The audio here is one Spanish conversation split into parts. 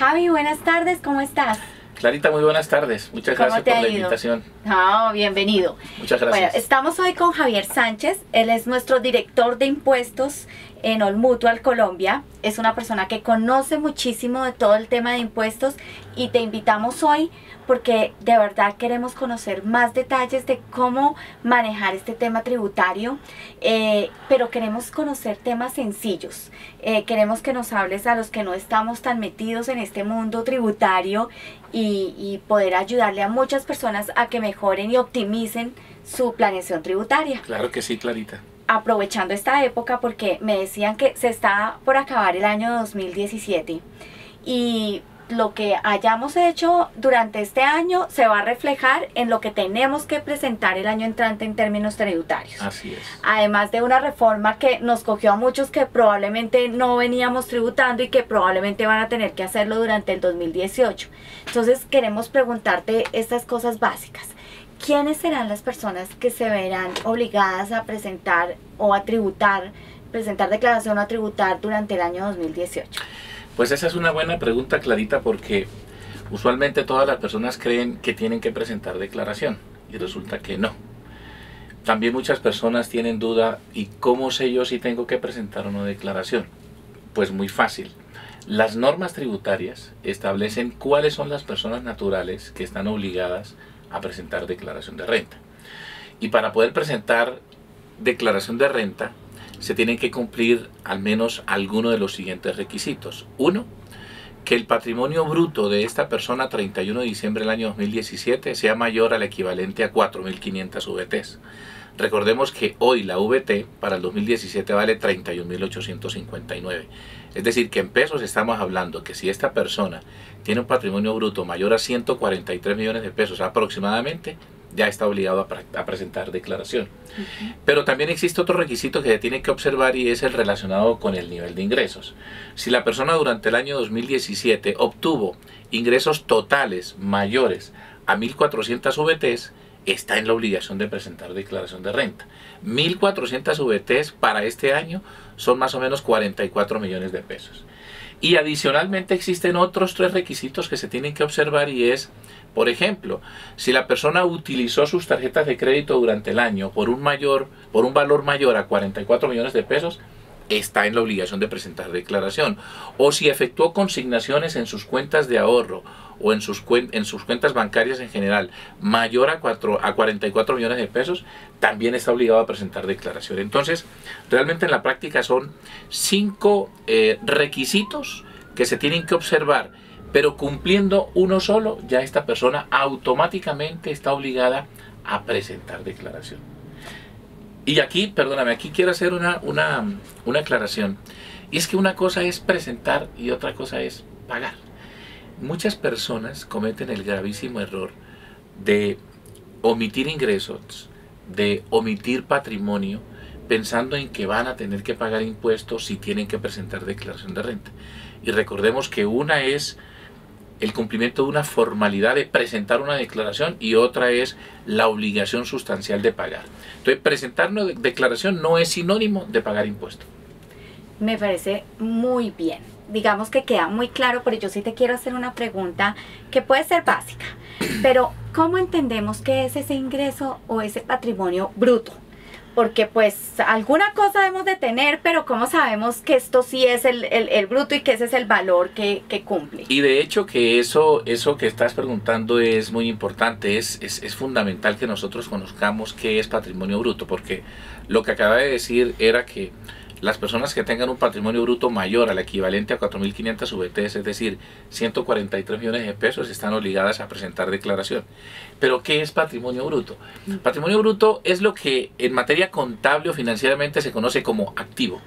Javi, buenas tardes, ¿cómo estás? Clarita, muy buenas tardes. Muchas gracias por la invitación. Bienvenido. Muchas gracias. Bueno, estamos hoy con Javier Sánchez. Él es nuestro director de impuestos en All Mutual Colombia. Es una persona que conoce muchísimo de todo el tema de impuestos y te invitamos hoy porque de verdad queremos conocer más detalles de cómo manejar este tema tributario, pero queremos conocer temas sencillos. Queremos que nos hables a los que no estamos tan metidos en este mundo tributario y poder ayudarle a muchas personas a que mejoren y optimicen su planeación tributaria. Claro que sí, Clarita. Aprovechando esta época, porque me decían que se está por acabar el año 2017 y lo que hayamos hecho durante este año se va a reflejar en lo que tenemos que presentar el año entrante en términos tributarios. Así es. Además de una reforma que nos cogió a muchos que probablemente no veníamos tributando y que probablemente van a tener que hacerlo durante el 2018. Entonces queremos preguntarte estas cosas básicas. ¿Quiénes serán las personas que se verán obligadas a presentar o a tributar, presentar declaración o a tributar durante el año 2018? Pues esa es una buena pregunta, Clarita, porque usualmente todas las personas creen que tienen que presentar declaración y resulta que no. También muchas personas tienen duda, ¿y cómo sé yo si tengo que presentar o no declaración? Pues muy fácil. Las normas tributarias establecen cuáles son las personas naturales que están obligadas a presentar declaración de renta. Y para poder presentar declaración de renta, se tienen que cumplir al menos alguno de los siguientes requisitos. Uno, que el patrimonio bruto de esta persona 31 de diciembre del año 2017 sea mayor al equivalente a 4.500 VTs. Recordemos que hoy la VT para el 2017 vale 31.859. Es decir, que en pesos estamos hablando que si esta persona tiene un patrimonio bruto mayor a 143 millones de pesos aproximadamente, ya está obligado a presentar declaración. Pero también existe otro requisito que se tiene que observar y es el relacionado con el nivel de ingresos. Si la persona durante el año 2017 obtuvo ingresos totales mayores a 1.400 VTs, está en la obligación de presentar declaración de renta. 1.400 VTs para este año son más o menos 44 millones de pesos. Y adicionalmente existen otros tres requisitos que se tienen que observar y es, por ejemplo, si la persona utilizó sus tarjetas de crédito durante el año por un valor mayor a 44 millones de pesos, está en la obligación de presentar declaración. O si efectuó consignaciones en sus cuentas de ahorro o en sus cuentas bancarias en general mayor a 44 millones de pesos, también está obligado a presentar declaración. Entonces, realmente en la práctica son 5 requisitos que se tienen que observar, pero cumpliendo uno solo, ya esta persona automáticamente está obligada a presentar declaración. Y aquí, perdóname, aquí quiero hacer una aclaración. Y es que una cosa es presentar y otra cosa es pagar. Muchas personas cometen el gravísimo error de omitir ingresos, de omitir patrimonio, pensando en que van a tener que pagar impuestos si tienen que presentar declaración de renta. Y recordemos que una es el cumplimiento de una formalidad de presentar una declaración y otra es la obligación sustancial de pagar. Entonces, presentar una declaración no es sinónimo de pagar impuestos. Me parece muy bien. Digamos que queda muy claro, pero yo sí te quiero hacer una pregunta que puede ser básica. Pero, ¿cómo entendemos qué es ese ingreso o ese patrimonio bruto? Porque pues alguna cosa debemos de tener, pero ¿cómo sabemos que esto sí es el bruto y que ese es el valor que cumple? Y de hecho que eso que estás preguntando es muy importante, es fundamental que nosotros conozcamos qué es patrimonio bruto, porque lo que acaba de decir era que las personas que tengan un patrimonio bruto mayor al equivalente a 4.500 VTs, es decir, 143 millones de pesos, están obligadas a presentar declaración. ¿Pero qué es patrimonio bruto? Patrimonio bruto es lo que en materia contable o financieramente se conoce como activo.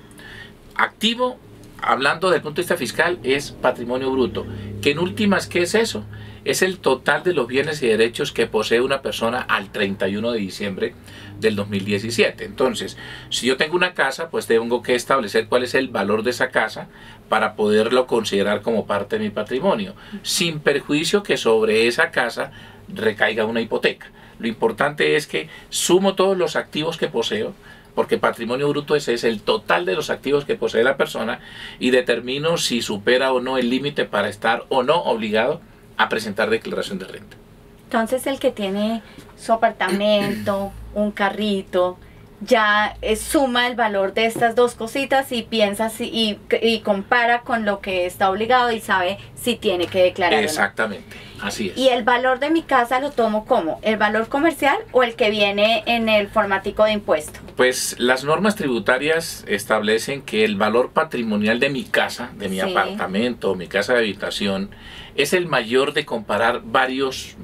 Activo, hablando del punto de vista fiscal, es patrimonio bruto. Que en últimas, ¿qué es eso? Es el total de los bienes y derechos que posee una persona al 31 de diciembre del 2017. Entonces, si yo tengo una casa, pues tengo que establecer cuál es el valor de esa casa para poderlo considerar como parte de mi patrimonio, sin perjuicio que sobre esa casa recaiga una hipoteca. Lo importante es que sumo todos los activos que poseo, porque patrimonio bruto ese es el total de los activos que posee la persona y determino si supera o no el límite para estar o no obligado a presentar declaración de renta. Entonces el que tiene su apartamento, un carrito, ya suma el valor de estas dos cositas y piensa y compara con lo que está obligado y sabe si tiene que declarar. Exactamente, así es. ¿Y el valor de mi casa lo tomo como? ¿El valor comercial o el que viene en el formatico de impuesto? Pues las normas tributarias establecen que el valor patrimonial de mi casa, de mi apartamento, mi casa de habitación, es el mayor de comparar varios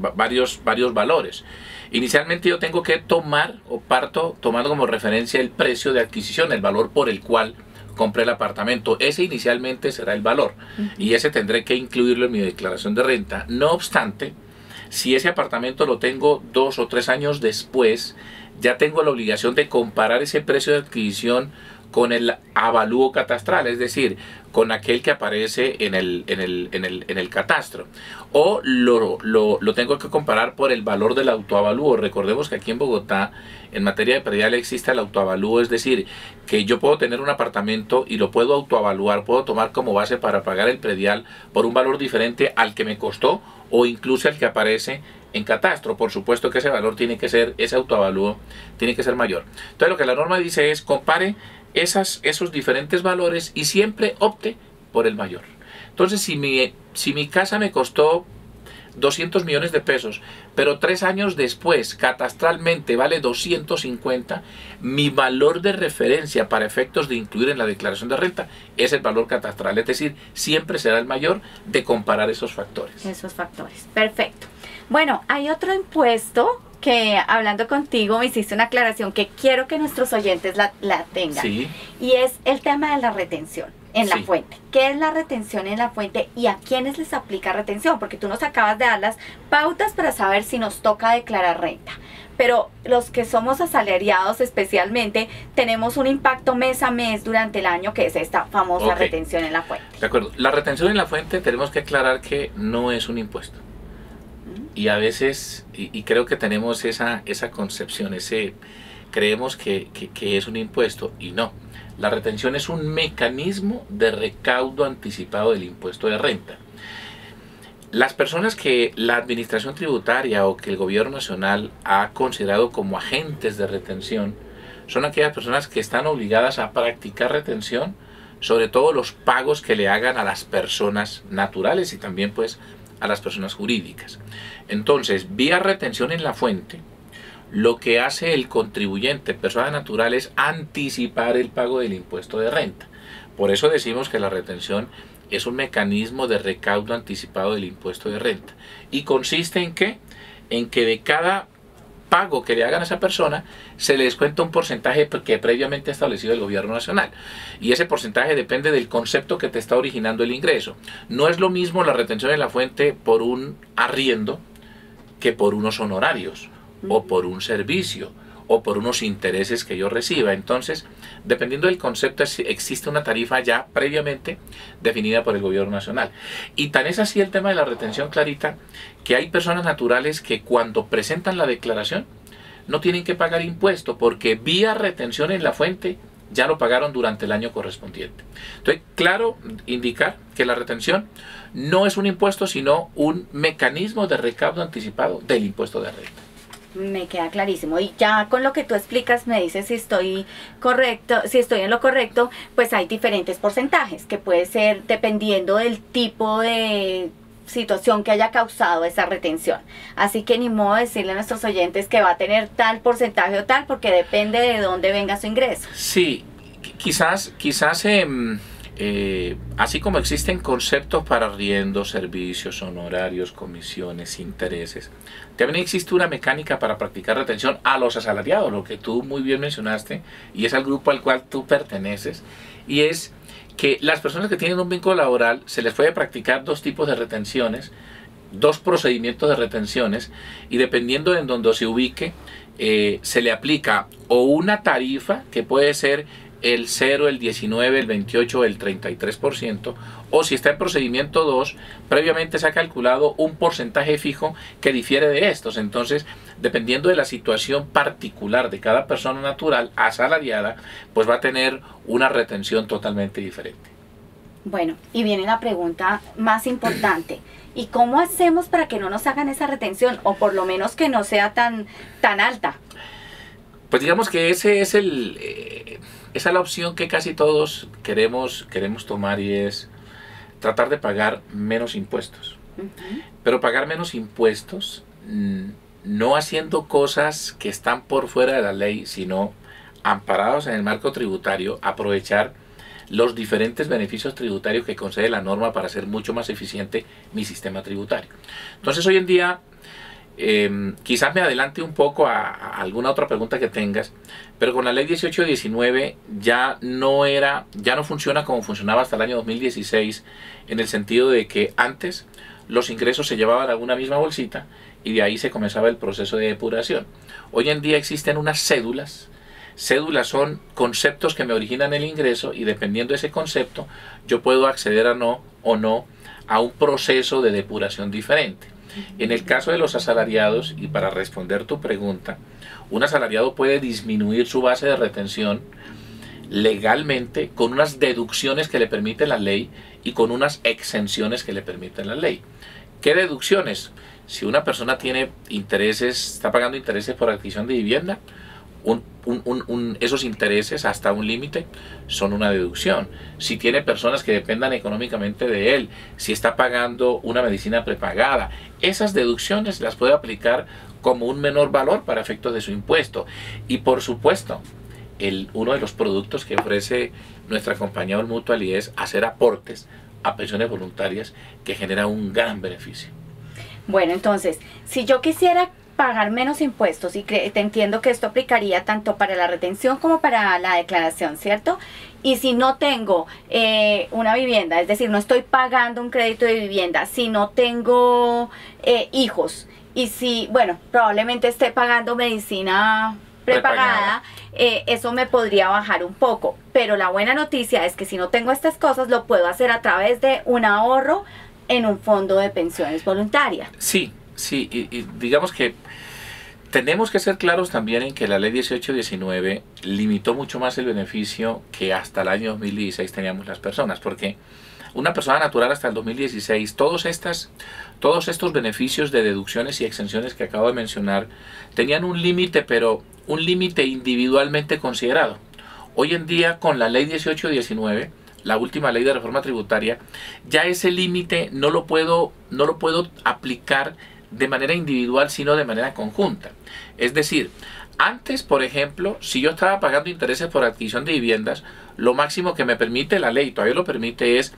valores. Inicialmente yo tengo que tomar o parto tomando como referencia el precio de adquisición, el valor por el cual compré el apartamento. Ese inicialmente será el valor y ese tendré que incluirlo en mi declaración de renta. No obstante, si ese apartamento lo tengo 2 o 3 años después, ya tengo la obligación de comparar ese precio de adquisición con el avalúo catastral, es decir, con aquel que aparece en el catastro, o lo tengo que comparar por el valor del autoavalúo. Recordemos que aquí en Bogotá, en materia de predial, existe el autoavalúo, es decir, que yo puedo tener un apartamento y lo puedo autoavaluar, puedo tomar como base para pagar el predial por un valor diferente al que me costó o incluso al que aparece en catastro. Por supuesto que ese valor tiene que ser, ese autoavalúo tiene que ser mayor. Entonces lo que la norma dice es compare esos diferentes valores y siempre opte por el mayor. Entonces si mi casa me costó 200 millones de pesos, pero 3 años después catastralmente vale 250, mi valor de referencia para efectos de incluir en la declaración de renta es el valor catastral, es decir, siempre será el mayor de comparar esos factores. Esos factores, perfecto. Bueno, hay otro impuesto que hablando contigo me hiciste una aclaración que quiero que nuestros oyentes la tengan. Sí. Y es el tema de la retención en la fuente. ¿Qué es la retención en la fuente y a quiénes les aplica retención? Porque tú nos acabas de dar las pautas para saber si nos toca declarar renta. Pero los que somos asalariados especialmente tenemos un impacto mes a mes durante el año que es esta famosa retención en la fuente. De acuerdo. La retención en la fuente tenemos que aclarar que no es un impuesto. Y a veces, y creo que tenemos esa concepción, creemos que es un impuesto y no. La retención es un mecanismo de recaudo anticipado del impuesto de renta. Las personas que la administración tributaria o que el gobierno nacional ha considerado como agentes de retención son aquellas personas que están obligadas a practicar retención, sobre todo los pagos que le hagan a las personas naturales y también pues a las personas jurídicas. Entonces, vía retención en la fuente, lo que hace el contribuyente, persona natural, es anticipar el pago del impuesto de renta. Por eso decimos que la retención es un mecanismo de recaudo anticipado del impuesto de renta. ¿Y consiste en qué? En que de cada pago que le hagan a esa persona se le descuenta un porcentaje que previamente ha establecido el gobierno nacional, y ese porcentaje depende del concepto que te está originando el ingreso. No es lo mismo la retención en la fuente por un arriendo que por unos honorarios o por un servicio o por unos intereses que yo reciba. Entonces, dependiendo del concepto, existe una tarifa ya previamente definida por el gobierno nacional. Y tan es así el tema de la retención, Clarita, que hay personas naturales que cuando presentan la declaración no tienen que pagar impuesto porque vía retención en la fuente ya lo pagaron durante el año correspondiente. Entonces, claro, indicar que la retención no es un impuesto, sino un mecanismo de recaudo anticipado del impuesto de renta. Me queda clarísimo, y ya con lo que tú explicas me dices si estoy correcto, si estoy en lo correcto. Pues hay diferentes porcentajes que puede ser dependiendo del tipo de situación que haya causado esa retención. Así que ni modo de decirle a nuestros oyentes que va a tener tal porcentaje o tal, porque depende de dónde venga su ingreso. Sí, quizás así como existen conceptos para arriendos, servicios, honorarios, comisiones, intereses, también existe una mecánica para practicar retención a los asalariados, lo que tú muy bien mencionaste, y es al grupo al cual tú perteneces, y es que las personas que tienen un vínculo laboral se les puede practicar dos tipos de retenciones, dos procedimientos de retenciones, y dependiendo de en donde se ubique, se le aplica o una tarifa que puede ser el 0, el 19, el 28, el 33%, o si está en procedimiento 2, previamente se ha calculado un porcentaje fijo que difiere de estos. Entonces, dependiendo de la situación particular de cada persona natural asalariada, pues va a tener una retención totalmente diferente. Bueno, y viene la pregunta más importante. ¿Y cómo hacemos para que no nos hagan esa retención? O por lo menos que no sea tan alta. Pues digamos que ese es esa es la opción que casi todos queremos tomar, y es tratar de pagar menos impuestos. Pero pagar menos impuestos no haciendo cosas que están por fuera de la ley, sino amparados en el marco tributario, aprovechar los diferentes beneficios tributarios que concede la norma para hacer mucho más eficiente mi sistema tributario. Entonces, hoy en día, quizás me adelante un poco a alguna otra pregunta que tengas, pero con la ley 1819 ya no funciona como funcionaba hasta el año 2016, en el sentido de que antes los ingresos se llevaban a una misma bolsita y de ahí se comenzaba el proceso de depuración. Hoy en día existen unas cédulas. Cédulas son conceptos que me originan el ingreso, y dependiendo de ese concepto yo puedo acceder o no a un proceso de depuración diferente. En el caso de los asalariados, y para responder tu pregunta, un asalariado puede disminuir su base de retención legalmente con unas deducciones que le permite la ley y con unas exenciones que le permite la ley. ¿Qué deducciones? Si una persona tiene intereses, está pagando intereses por adquisición de vivienda, esos intereses hasta un límite son una deducción. Si tiene personas que dependan económicamente de él, si está pagando una medicina prepagada, esas deducciones las puede aplicar como un menor valor para efectos de su impuesto. Y por supuesto, uno de los productos que ofrece nuestra compañía Olmutual es hacer aportes a pensiones voluntarias, que genera un gran beneficio. Bueno, entonces, si yo quisiera pagar menos impuestos, y te entiendo que esto aplicaría tanto para la retención como para la declaración, ¿cierto? Y si no tengo una vivienda, es decir, no estoy pagando un crédito de vivienda, si no tengo hijos, y si, bueno, probablemente esté pagando medicina prepagada, eso me podría bajar un poco. Pero la buena noticia es que si no tengo estas cosas, lo puedo hacer a través de un ahorro en un fondo de pensiones voluntarias. Sí, y digamos que tenemos que ser claros también en que la ley 1819 limitó mucho más el beneficio que hasta el año 2016 teníamos las personas, porque una persona natural hasta el 2016, todos estos beneficios de deducciones y exenciones que acabo de mencionar tenían un límite, pero un límite individualmente considerado. Hoy en día, con la ley 1819, la última ley de reforma tributaria, ya ese límite no lo puedo aplicar de manera individual, sino de manera conjunta. Es decir, antes, por ejemplo, si yo estaba pagando intereses por adquisición de viviendas, lo máximo que me permite la ley, todavía lo permite, es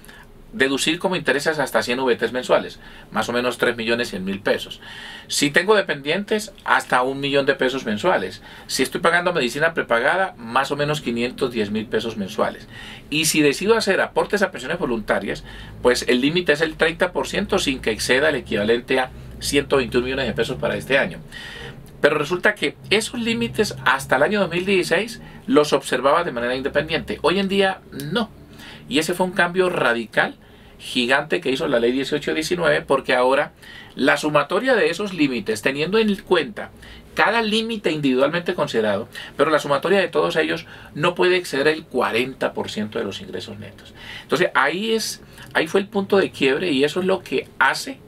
deducir como intereses hasta 100 VTs mensuales, más o menos 3.100.000 pesos. Si tengo dependientes, hasta 1 millón de pesos mensuales. Si estoy pagando medicina prepagada, más o menos 510.000 pesos mensuales. Y si decido hacer aportes a pensiones voluntarias, pues el límite es el 30% sin que exceda el equivalente a 121 millones de pesos para este año. Pero resulta que esos límites hasta el año 2016 los observaba de manera independiente. Hoy en día no. Y ese fue un cambio radical, gigante, que hizo la ley 1819, porque ahora la sumatoria de esos límites, teniendo en cuenta cada límite individualmente considerado, pero la sumatoria de todos ellos no puede exceder el 40% de los ingresos netos. Entonces ahí fue el punto de quiebre, y eso es lo que hace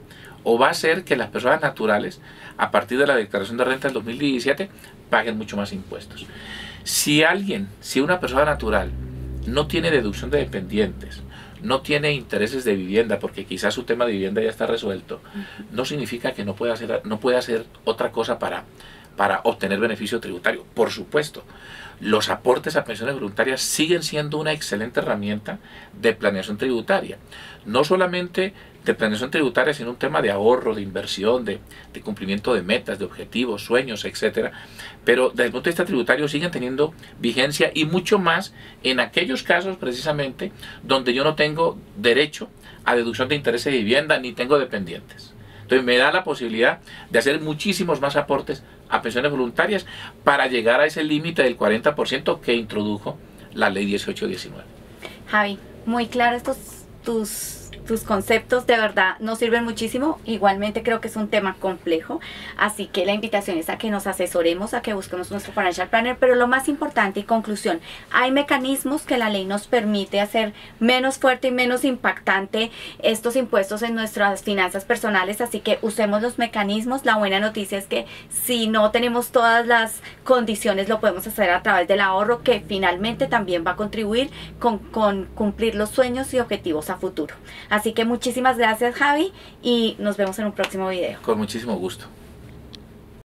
o va a hacer que las personas naturales, a partir de la declaración de renta del 2017, paguen mucho más impuestos. Si una persona natural no tiene deducción de dependientes, no tiene intereses de vivienda, porque quizás su tema de vivienda ya está resuelto, no significa que no pueda hacer otra cosa para obtener beneficio tributario. Por supuesto, los aportes a pensiones voluntarias siguen siendo una excelente herramienta de planeación tributaria. No solamente de planeación tributaria, sino un tema de ahorro, de inversión, de cumplimiento de metas, de objetivos, sueños, etcétera. Pero desde el punto de vista tributario siguen teniendo vigencia, y mucho más en aquellos casos precisamente donde yo no tengo derecho a deducción de intereses de vivienda ni tengo dependientes. Entonces me da la posibilidad de hacer muchísimos más aportes a pensiones voluntarias para llegar a ese límite del 40% que introdujo la ley 1819. Javi, muy claro tus conceptos, de verdad nos sirven muchísimo. Igualmente creo que es un tema complejo, así que la invitación es a que nos asesoremos, a que busquemos nuestro financial planner, pero lo más importante y conclusión, hay mecanismos que la ley nos permite hacer menos fuerte y menos impactante estos impuestos en nuestras finanzas personales, así que usemos los mecanismos. La buena noticia es que si no tenemos todas las condiciones, lo podemos hacer a través del ahorro, que finalmente también va a contribuir con cumplir los sueños y objetivos a futuro. Así que muchísimas gracias, Javi, y nos vemos en un próximo video. Con muchísimo gusto.